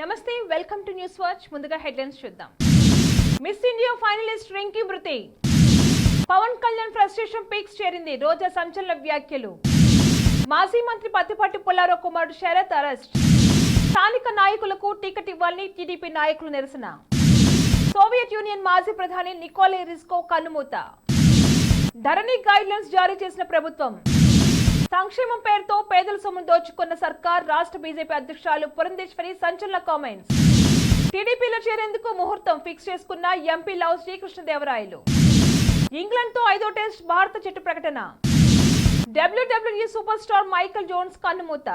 నమస్తే, welcome to news watch. ముందుగా headlines చూద్దాం. మిస్ ఇండియా ఫైనలిస్ట్ రింకీ మృతి. పవన్ కళ్యాణ్ ఫ్రస్ట్రేషన్ పీక్స్ చేరింది. రోజా సంచలన వ్యాఖ్యలు. మాజీ మంత్రి పత్తిపాటి పుల్లారావు కుమారుడు శరత్ అరెస్ట్. స్థానిక నాయకులకు టికెట్ ఇవ్వాలని టీడీపీ నాయకులు నిరసన. సోవియట్ యూనియన్ మాజీ ప్రధాని నికోలే రిస్కో కన్నుమూత. ధరణి గైడ్లైన్స్ జారీ చేసిన ప్రభుత్వం. సంక్షేమం పేరుతో పేదల సొమ్మును దోచుకున్న సర్కార్. రాష్ట్ర బీజేపీ అధ్యక్షురాలు పురంధేశ్వరి సంచలన కామెంట్స్. టీడీపీలో చేరేందుకు ముహూర్తం ఫిక్స్ చేసుకున్న ఎంపీ లవ్ శ్రీకృష్ణదేవరాయలు. ఇంగ్లాండ్తో 5వ టెస్ట్ భారత జట్టు ప్రకటన. WWE super star Michael Jones కన్నుమూత.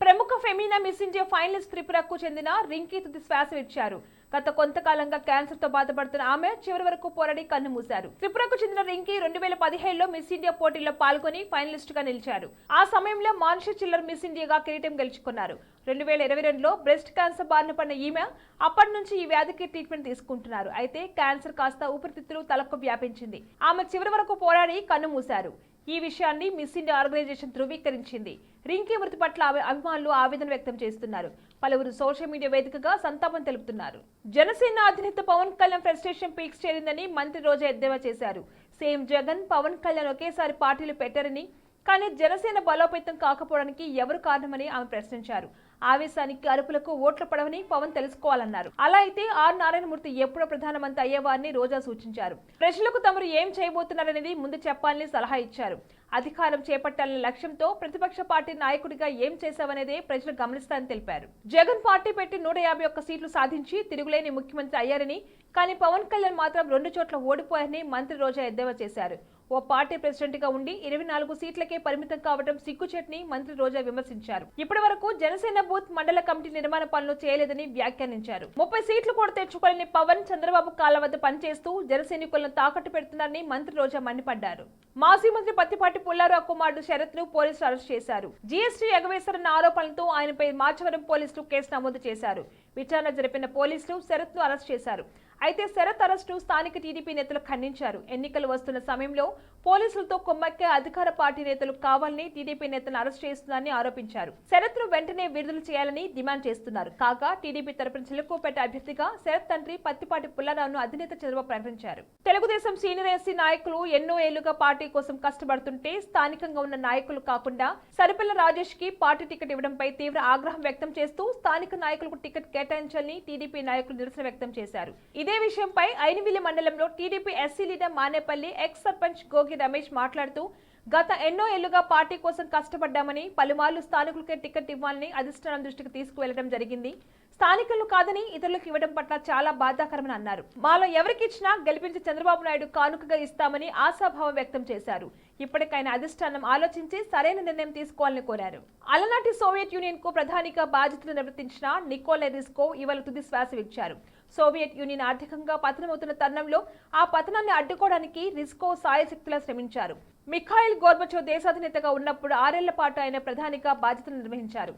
ప్రముఖ ఫెమినా మిస్ ఇండియా ఫైనలిస్ట్ త్రిపురకు చెందిన రింకీ తుది శ్వాస విడిచారు. గత కొంతకాలంగా క్యాన్సర్ తో బాధపడుతున్న ఆమె చివరి వరకు పోరాడి కన్నుమూశారు. త్రిపురకు చెందిన రింకీ 2017లో మిస్ ఇండియా పోటీల్లో పాల్గొని ఫైనలిస్ట్ గా నిలిచారు. ఆ సమయంలో మానుష చిల్లర్ మిస్ ఇండియాగా కిరీటం గెలుచుకున్నారు. 2022లో బ్రెస్ట్ క్యాన్సర్ బారిన పడిన ఈమె అప్పటి నుంచి ఈ వ్యాధికి ట్రీట్మెంట్ తీసుకుంటున్నారు. అయితే క్యాన్సర్ కాస్త ఊపిరితిత్తులు తలకు వ్యాపించింది. ఆమె చివరి వరకు పోరాడి కన్నుమూశారు. ఈ విషయాన్ని మిస్ ఇండియా ఆర్గనైజేషన్ ధృవీకరించింది. రింకీ మృతి పట్ల అభిమానులు ఆవేదన వ్యక్తం చేస్తున్నారు. పలువురు సోషల్ మీడియా వేదికగా సంతాపం తెలుపుతున్నారు. జనసేన అధినేత పవన్ కళ్యాణ్ ఫ్రస్ట్రేషన్ పీక్స్ చేరిందని మంత్రి రోజా ఎద్దేవా చేశారు. సీఎం జగన్, పవన్ కళ్యాణ్ ఒకేసారి పార్టీలు పెట్టారని, కానీ జనసేన బలోపేతం కాకపోవడానికి ఎవరు కారణమని ఆమె ప్రశ్నించారు. ఆవేశానికి అరుపులకు ఓట్లు పడవని పవన్ తెలుసుకోవాలన్నారు. అలా అయితే ఆర్ నారాయణమూర్తి ఎప్పుడో ప్రధానమంత్రి అయ్యేవారిని రోజా సూచించారు. ప్రజలకు తమరు ఏం చేయబోతున్నారనేది ముందు చెప్పాలని సలహా ఇచ్చారు. అధికారం చేపట్టాలనే లక్ష్యంతో ప్రతిపక్ష పార్టీ నాయకుడిగా ఏం చేశావనేదే ప్రజలు గమనిస్తారని తెలిపారు. జగన్ పార్టీ పెట్టి 151 సీట్లు సాధించి తిరుగులేని ముఖ్యమంత్రి అయ్యారని, కానీ పవన్ కళ్యాణ్ మాత్రం 2 చోట్ల ఓడిపోయారని మంత్రి రోజా ఎద్దేవా చేశారు. ఓ పార్టీ ప్రెసిడెంట్ గా ఉండి 24 సీట్లకే పరిమితం కావడం సిగ్గుచేటని మంత్రి రోజా విమర్శించారు. ఇప్పటి వరకు జనసేన బూత్ మండల కమిటీ నిర్మాణ పనులు చేయలేదని వ్యాఖ్యానించారు. 30 సీట్లు కూడా తెచ్చుకోలేని పవన్ చంద్రబాబు కాళ్ల వద్ద పనిచేస్తూ జనసైనికులను తాకట్టు పెడుతున్నారని మంత్రి రోజా మండిపడ్డారు. మాజీ మంత్రి పత్తిపాటి పుల్లారావు కుమారుడు శరత్ ను పోలీసులు అరెస్ట్ చేశారు. జీఎస్టీ ఎగవేశారన్న ఆరోపణలతో ఆయనపై మార్చవరం పోలీసులు కేసు నమోదు చేశారు. విచారణ జరిపిన పోలీసులు శరత్ ను అరెస్ట్ చేశారు. అయితే శరత్ అరెస్టు స్థానిక టీడీపీ నేతలు ఖండించారు. ఎన్నికలు వస్తున్న సమయంలో పోలీసులతో కుమ్మక్కే అధికార పార్టీ నేతలు కావాలని టీడీపీ నేతలను అరెస్ట్ చేస్తున్నారని ఆరోపించారు. శరత్ ను వెంటనే విడుదల చేయాలని డిమాండ్ చేస్తున్నారు. కాగా టీడీపీ తరపున చిలకూపేట అభ్యర్థిగా శరత్ తండ్రి పత్తిపాటి పుల్లారావును అధినేత చంద్రబాబు ప్రకటించారు. తెలుగుదేశం సీనియర్ ఎస్సీ నాయకులు ఎన్నో ఏళ్లుగా పార్టీ కోసం కష్టపడుతుంటే స్థానికంగా ఉన్న నాయకులు కాకుండా సరిపిల్ల రాజేష్ కి పార్టీ టికెట్ ఇవ్వడంపై తీవ్ర ఆగ్రహం వ్యక్తం చేస్తూ స్థానిక నాయకులకు టికెట్ కేటాయించాలని టీడీపీ నాయకులు నిరసన వ్యక్తం చేశారు. ఇదే విషయంపై ఐనవిల్లి మండలంలో TDP SC leader Manepalli ex sarpanch Gogi Ramesh మాట్లాడుతూ, గత ఎన్నో ఏళ్లుగా పార్టీ కోసం కష్టపడ్డామని, పలుమార్లు స్థానికులకే టికెట్ ఇవ్వాలని అధిష్టానం దృష్టికి తీసుకువెళ్లడం జరిగింది. స్థానికులు కాదని ఇతరులకు ఇవ్వడం పట్ల చాలా బాధాకరమని అన్నారు. మాలో ఎవరికి ఇచ్చినా గెలిపించి చంద్రబాబు నాయుడు కానుకగా ఇస్తామని ఆశాభావం వ్యక్తం చేశారు. ఇప్పటికైనా అధిష్టానం ఆలోచించి సరైన నిర్ణయం తీసుకోవాలని కోరారు. అలనాటి సోవియట్ యూనియన్ కు ప్రధానిగా బాధ్యతలు నిర్వర్తించిన నికోలే రిస్కో ఇవాళ తుది శ్వాస విడిచారు. సోవియట్ యూనియన్ ఆర్థికంగా పతనమవుతున్న తరుణంలో ఆ పతనాన్ని అడ్డుకోవడానికి రిస్కో సాయశక్తులా శ్రమించారు. మిఖాయిల్ గోర్బచోవ్ దేశాధినేతగా ఉన్నప్పుడు 6 ఏళ్ల పాటు ఆయన ప్రధానిగా బాధ్యతలు నిర్వహించారు.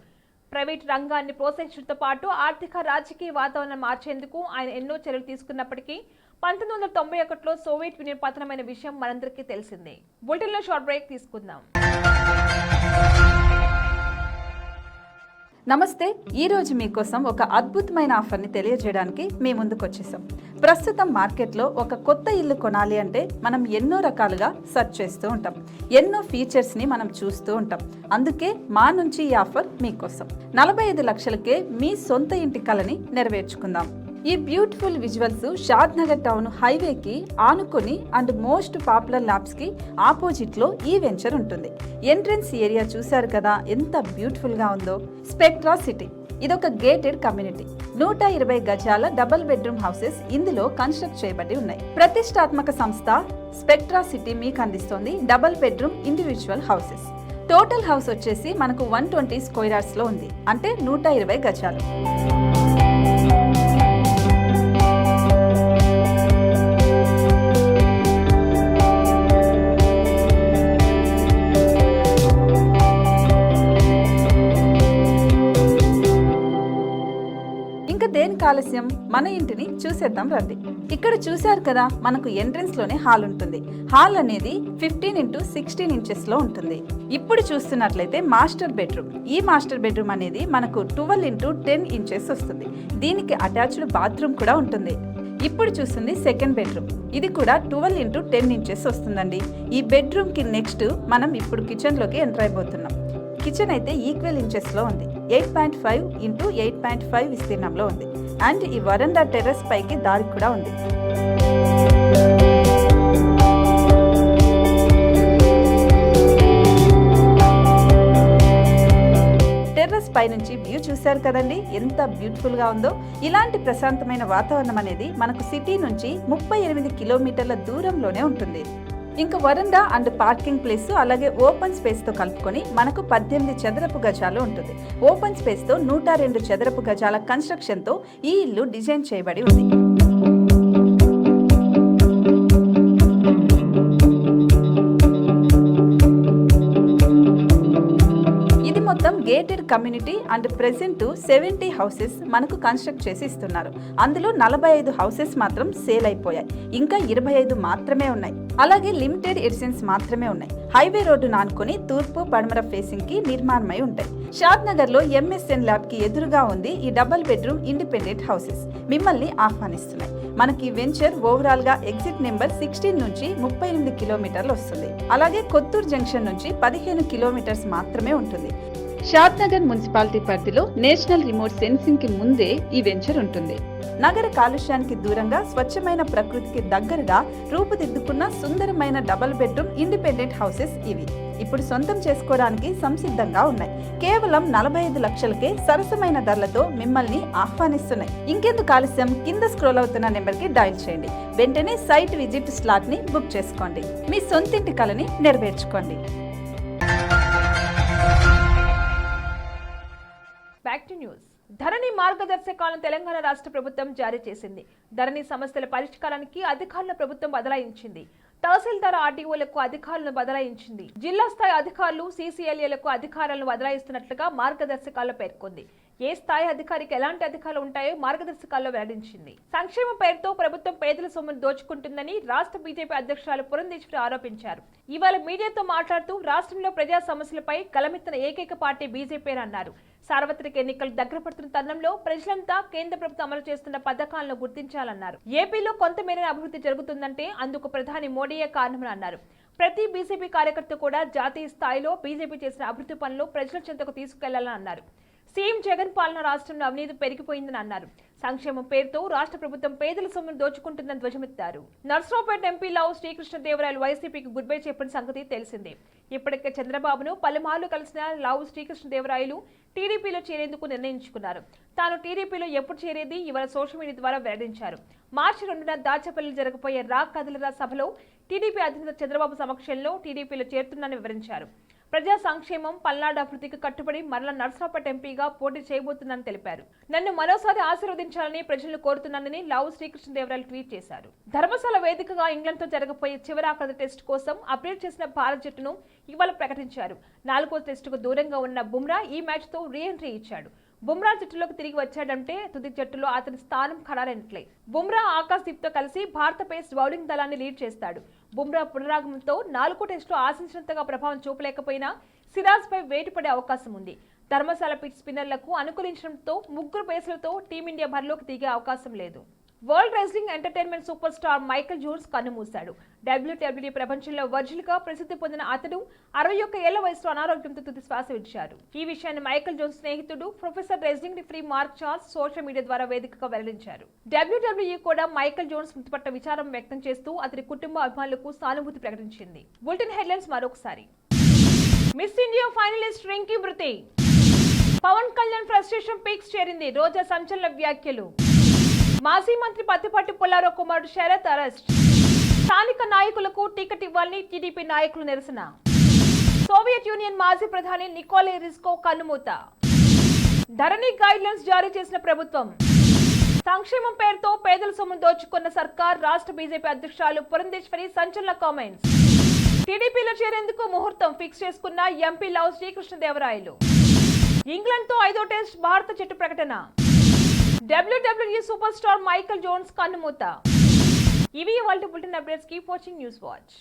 ప్రైవేట్ రంగాన్ని ప్రోత్సహించడంతో పాటు ఆర్థిక రాజకీయ వాతావరణం మార్చేందుకు ఆయన ఎన్నో చర్యలు తీసుకున్నప్పటికీ 1991లో సోవియట్ యూనియన్ పతనమైన విషయం మనందరికీ తెలిసిందే. బులెటిన్లో షార్ట్ బ్రేక్ తీసుకుందాం. నమస్తే. ఈరోజు మీకోసం ఒక అద్భుతమైన ఆఫర్ని తెలియజేయడానికి మీ ముందుకు వచ్చేసాం. ప్రస్తుతం మార్కెట్లో ఒక కొత్త ఇల్లు కొనాలి అంటే మనం ఎన్నో రకాలుగా సెర్చ్ చేస్తూ ఉంటాం. ఎన్నో ఫీచర్స్ని మనం చూస్తూ ఉంటాం. అందుకే మా నుంచి ఈ ఆఫర్ మీకోసం. 45 లక్షలకే మీ సొంత ఇంటి కలని నెరవేర్చుకుందాం. ఈ బ్యూటిఫుల్ విజువల్స్ షాద్ నగర్ టౌన్ హైవేకి ఆనుకొని అండ్ మోస్ట్ పాపులర్ ల్యాబ్స్ కి ఆపోజిట్ లో ఈ వెంచర్ ఉంటుంది. ఎంట్రన్స్ ఏరియా చూశారు కదా ఎంత బ్యూటిఫుల్ గా ఉందో. స్పెక్ట్రా సిటీ ఇదొక గేటెడ్ కమ్యూనిటీ. 120 గజాల డబుల్ బెడ్రూమ్ హౌసెస్ ఇందులో కన్స్ట్రక్ట్ చేయబడి ఉన్నాయి. ప్రతిష్టాత్మక సంస్థ స్పెక్ట్రా సిటీ మీకు అందిస్తోంది double bedroom individual houses. Total house వచ్చేసి మనకు 120 స్క్వేర్ యార్డ్స్ లో ఉంది, అంటే 120 గజాలు. ఆలస్యం, మన ఇంటిని చూసేద్దాం రండి. ఇక్కడ చూశారు కదా, మనకు ఎంట్రన్స్ లోనే హాల్ ఉంటుంది. హాల్ అనేది 15x16 ఇంచెస్ లో ఉంటుంది. ఇప్పుడు చూస్తున్నట్లయితే మాస్టర్ బెడ్రూమ్. ఈ మాస్టర్ బెడ్రూమ్ అనేది మనకు 12x10 ఇంచెస్ వస్తుంది. దీనికి అటాచ్డ్ బాత్రూమ్ కూడా ఉంటుంది. ఇప్పుడు చూస్తుంది సెకండ్ బెడ్రూమ్. ఇది కూడా 12x10 ఇంచెస్ వస్తుందండి. ఈ బెడ్రూమ్ కి నెక్స్ట్ మనం ఇప్పుడు కిచెన్ లోకి ఎంటర్ అయిపోతున్నాం. కిచెన్ అయితే ఈక్వల్ ఇంచెస్ లో ఉంది. 8.5x8.5 విస్తీర్ణంలో ఉంది. అండ్ ఈ వరండా టెర్రస్ పైకి దారి కూడా ఉంది. టెర్రస్ పై నుంచి వ్యూ చూశారు కదండి, ఎంత బ్యూటిఫుల్ గా ఉందో. ఇలాంటి ప్రశాంతమైన వాతావరణం అనేది మనకు సిటీ నుంచి 38 కిలోమీటర్ల దూరంలోనే ఉంటుంది. ఇంకా వరండా అండ్ పార్కింగ్ ప్లేస్ అలాగే ఓపెన్ స్పేస్ తో కలుపుకొని మనకు 18 చదరపు గజాలు ఉంటుంది. ఓపెన్ స్పేస్ తో 102 చదరపు గజాల కన్స్ట్రక్షన్ తో ఈ ఇల్లు డిజైన్ చేయబడి ఉంది. మొత్తం gated community and present 70 houses మనకు కన్స్ట్రక్ట్ చేసి ఇస్తున్నారు. అందులో 45 హౌసెస్ మాత్రం సేల్ అయిపోయాయి. ఇంకా 25 మాత్రమే ఉన్నాయి. అలాగే లిమిటెడ్ ఎడిషన్స్ మాత్రమే ఉన్నాయి. హైవే రోడ్డు నానుకొని తూర్పు పడమర ఫేసింగ్ కి నిర్మాణమై ఉంటాయి. షాద్ నగర్ లో MSN ల్యాబ్ కి ఎదురుగా ఉంది ఈ డబుల్ బెడ్రూమ్ ఇండిపెండెంట్ హౌసెస్. మిమ్మల్ని ఆహ్వానిస్తున్నాయి. మనకి వెంచర్ ఓవరాల్ గా ఎగ్జిట్ నెంబర్ 16 నుంచి 38 కిలోమీటర్లు వస్తుంది. అలాగే కొత్తూరు జంక్షన్ నుంచి 15 కిలోమీటర్స్ మాత్రమే ఉంటుంది. షాద్ నగర్ మున్సిపాలిటీ పరిధిలో నేషనల్ రిమోట్ సెన్సింగ్ కి ముందే ఈ వెంచర్ ఉంటుంది. నగర కాలుష్యానికి దూరంగా స్వచ్ఛమైన ప్రకృతికి దగ్గరగా రూపుదిద్దుకున్న సుందరమైన డబుల్ బెడ్రూమ్ ఇండిపెండెంట్ హౌసెస్ ఇవి. ఇప్పుడు సొంతం చేసుకోవడానికి సంసిద్ధంగా ఉన్నాయి. కేవలం 45 లక్షలకే సరసమైన ధరలతో మిమ్మల్ని ఆహ్వానిస్తున్నాయి. ఇంకెందుకు ఆలస్యం, కింద స్క్రోల్ అవుతున్న నెంబర్ కి డయల్ చేయండి. వెంటనే సైట్ విజిట్ స్లాట్ ని బుక్ చేసుకోండి. మీ సొంతింటి కలని నెరవేర్చుకోండి. Back to news. ధరణి మార్గదర్శకాలను తెలంగాణ రాష్ట్ర ప్రభుత్వం జారీ చేసింది. ధరణి సమస్యల పరిష్కారానికి అధికారుల ప్రభుత్వం బదలాయించింది. తహసీల్దార్ ఆర్డీఓలకు అధికారులను బదలాయించింది. జిల్లా స్థాయి అధికారులు CCLAలకు అధికారాలను బదలాయిస్తున్నట్లుగా మార్గదర్శకాల్లో పేర్కొంది. ఏ స్థాయి అధికారికి ఎలాంటి అధికారులు ఉంటాయో మార్గదర్శకాల్లో వెల్లడించింది. సంక్షేమ పేరుతో ప్రభుత్వం పేదల సొమ్మును దోచుకుంటుందని రాష్ట్ర బీజేపీ అధ్యక్షురాలు పురంధేశ్వరి ఆరోపించారు. ఇవాళ మీడియాతో మాట్లాడుతూ రాష్ట్రంలో ప్రజా సమస్యలపై గలమెత్తిన ఏకైక పార్టీ బీజేపీ అన్నారు. సార్వత్రిక ఎన్నికలు దగ్గర పడుతున్న తరుణంలో ప్రజలంతా కేంద్ర ప్రభుత్వం అమలు చేస్తున్న పథకాలను గుర్తించాలన్నారు. ఏపీలో కొంతమేర అభివృద్ధి జరుగుతుందంటే అందుకు ప్రధాని మోడీయే కారణమని అన్నారు. ప్రతి బీజేపీ కార్యకర్త కూడా జాతీయ స్థాయిలో బీజేపీ చేసిన అభివృద్ధి పనులు ప్రజల చెంతకు తీసుకెళ్లాలని అన్నారు. సీఎం జగన్ పాలన రాష్ట్రంలో అవినీతి పెరిగిపోయిందని అన్నారు. సంక్షేమం పేరుతో రాష్ట్ర ప్రభుత్వం పేదల సొమ్మును దోచుకుంటుందని ధ్వజమెత్తారు. నర్సరావుపేట ఎంపీ లావు శ్రీకృష్ణదేవరాయలు వైసీపీకి గుడ్ బై చెప్పిన సంగతి తెలిసిందే. ఇప్పటికే చంద్రబాబును పలుమార్లు కలిసిన లావు శ్రీకృష్ణదేవరాయలు టీడీపీలో చేరేందుకు నిర్ణయించుకున్నారు. తాను టీడీపీలో ఎప్పుడు చేరేది ఇవాళ సోషల్ మీడియా ద్వారా వెల్లడించారు. మార్చి 2న దాచపల్లిలో జరగబోయే రా కదలరా సభలో టీడీపీ అధినేత చంద్రబాబు సమక్షంలో టీడీపీలో చేరుతున్నానని వివరించారు. ప్రజా సంక్షేమం పల్నాడు అభివృద్ధికి కట్టుబడి మరల నర్సరావుపేట ఎంపీగా పోటీ చేయబోతుందని తెలిపారు. నన్ను మరోసారి ఆశీర్వదించాలని ప్రజలను కోరుతున్నానని లావు శ్రీకృష్ణదేవరాయలు ట్వీట్ చేశారు. ధర్మశాల వేదికగా ఇంగ్లాండ్తో జరగబోయే చివరాఖరి టెస్ట్ కోసం అప్డేట్ చేసిన భారత్ జట్టును ఇవాళ ప్రకటించారు. 4వ టెస్టుకు దూరంగా ఉన్న బుమ్రా ఈ మ్యాచ్తో రీ ఎంట్రీ ఇచ్చాడు. బుమ్రా జట్టులోకి తిరిగి వచ్చాడంటే తుది జట్టులో అతని స్థానం ఖరారైనట్లే. బుమ్రా ఆకాశ్దీప్తో కలిసి భారత పేస్ బౌలింగ్ దళాన్ని లీడ్ చేస్తాడు. బుమ్రా పునరాగమంతో 4వ టెస్టు ఆశించినంతగా ప్రభావం చూపలేకపోయినా సిరాజ్ పై వేటు పడే అవకాశం ఉంది. ధర్మశాల పిచ్ స్పిన్నర్లకు అనుకూలించడంతో 3 పేసర్లతో టీమిండియా బరిలోకి దిగే అవకాశం లేదు. World wrestling entertainment super star Michael Jones కన్నుమూశాడు. WWE ప్రపంచంలో వర్జిల్గా ప్రసిద్ధి పొందిన అతడు 61 ఏళ్ల వయసులో అనారోగ్యంతో తుది శ్వాస విడిచారు. ఈ విషయాన్ని మైకేల్ జోన్స్ స్నేహితుడు professor wrestling referee mark Charles social media ద్వారా వేదికగా వెల్లడించారు. WWE కూడా మైకేల్ జోన్స్ మృతి పట్ల విచారం వ్యక్తం చేస్తూ అతని కుటుంబ అభిమానులకు సానుభూతి ప్రకటించింది. బులెటిన్ హెడ్లైన్స్ మరొకసారి. మిస్ ఇండియా ఫైనలిస్ట్ రింకీ మృతి. పవన్ కళ్యాణ్ ఫ్రస్ట్రేషన్ పీక్స్ చేరింది. రోజా సంచలన వ్యాఖ్యలు. మాజీ మంత్రి పత్తిపాటి పుల్లారావు కుమారుడు శరత్ అరెస్ట్. స్థానిక నాయకులకు టికెట్ ఇవ్వాలని టీడీపీ నాయకులు నిరసన. సోవియట్ యూనియన్ మాజీ ప్రధాని నికోలే రిస్కో కన్నుమూత. ధరణి గైడ్లైన్స్ జారీ చేసిన ప్రభుత్వం. సంక్షేమం పేరుతో పేదల సొమ్మును దోచుకున్న సర్కార్. రాష్ట్ర బీజేపీ అధ్యక్షురాలు పురంధేశ్వరి సంచలన కామెంట్స్. టీడీపీలో చేరేందుకు ముహూర్తం ఫిక్స్ చేసుకున్న ఎంపీ లావు శ్రీకృష్ణదేవరాయలు. ఇంగ్లాండ్తో 5వ టెస్ట్ భారత జట్టు ప్రకటన. WWE super star Michael Jones కన్నుమూత. ఇవి వాళ్ళ bulletin updates. Keep watching News watch.